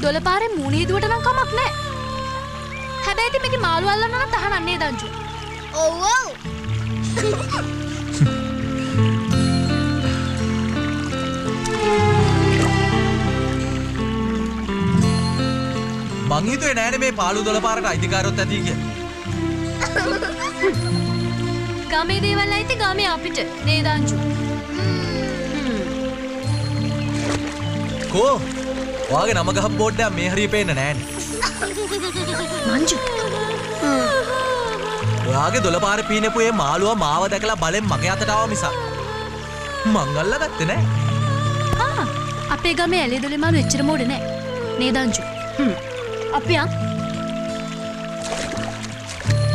දොළ පාරේ මූණේ දුවට නම් කමක් නැහැ. හැබැයි ඉතින් මේකේ මාළු අල්ලන්න නම් තහනම් නේද අංජු? ඔව් ඔව්. මං හිතුවේ නෑනේ මේ පාළු දොළ පාරට අයිතිකාරයොත් ඇති කියලා. ගමේ දේවල් ඇයිති ගමේ අපිට නේද අංජු? කෝ ඔයාගේ නම ගහපු බෝඩ් එක මේ හරිය පේන්න නෑනේ. මංජු. ඔයාගේ දොළ පාරේ පීනපු මේ මාළුවා මාව දැකලා බලෙන් මගේ අතට ආවා මිසක් මං අල්ලගත්තේ නෑ. අපේ ගමේ ඇලේ දොලේ මාළු එච්චර මෝඩ නෑ නේද අංජු? අපි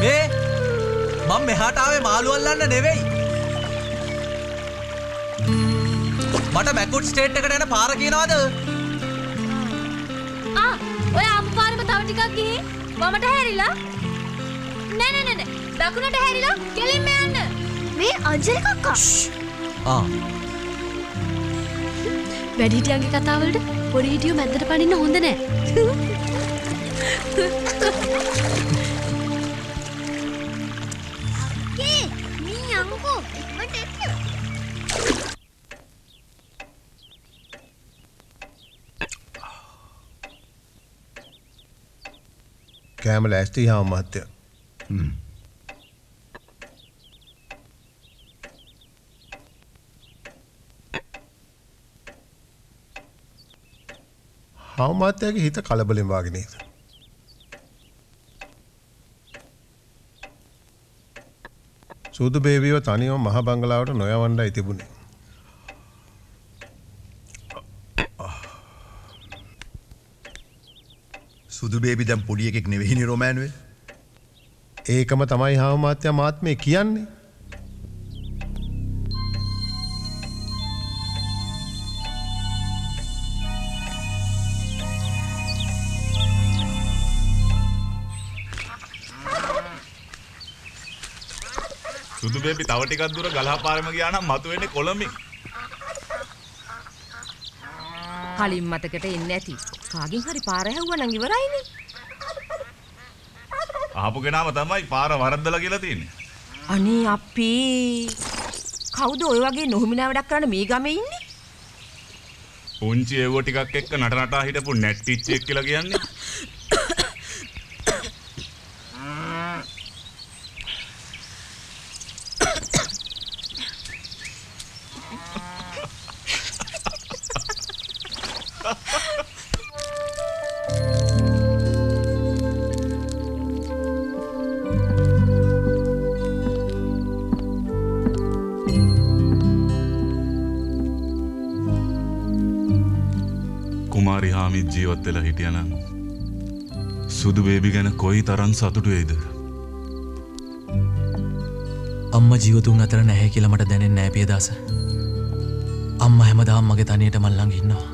මේ මම මෙහාට ආවේ මාළු අල්ලන්න නෙවෙයි. මට බැක්වුඩ් ස්ටේට් එකට යන පාර කියනවාද? ඔය ආපු පාරෙම තව ටිකක් ගිහින් වමට හැරිලා නෑ දකුණට හැරිලා කෙලින්ම යන්න. මේ අජය කක්කා. වැඩිහිටියන්ගේ කතා වලට පොඩි හිටියෝ මැද්දට පනින්න හොඳ නෑ. කෑම ලෑස්ති හාම මහත්තයා. හාම මහත්තයාගේ හිත කලබලෙන් වාගේ නේද? සුදු බේබිව තනියම මහ බංගලාවට නොයවන්නයි තිබුණේ. සුදු බේබි දැන් පොඩි එකෙක් නෙවෙයිනේ රොමෑනුවේ. ඒකම තමයි හාම මහත්තයා මාත් මේ කියන්නේ. සුදු බේබි තව ටිකක් දුර ගලහා පාරෙම ගියා නම් මතුවෙන්නේ කොළඹින්. කලින් මතකට එන්නේ නැති. කාගෙන් හරි පාර හැව්වා නම් ඉවරයිනේ. ආපු කෙනාම තමයි පාර වරද්දලා කියලා තියෙන්නේ. අනේ අපේ. කවුද ඔය වගේ නොහුමිනා වැඩක් කරන්න මේ ගමේ ඉන්නේ? පුංචි ඒව ටිකක් එක්ක නටනටා හිටපු නැට්ටිච්චෙක් කියලා කියන්නේ. කුමාරි හාමිත් ජීවත් වෙලා හිටියනම් සුදු බේබි ගැන කොයි තරම් සතුටු වෙයිද? අම්මා ජීවතුන් අතර නැහැ කියලා මට දැනෙන්නේ නැහැ පියදාස. අම්මා හැමදාම මගේ තනියට මල් ළඟ ඉන්නවා.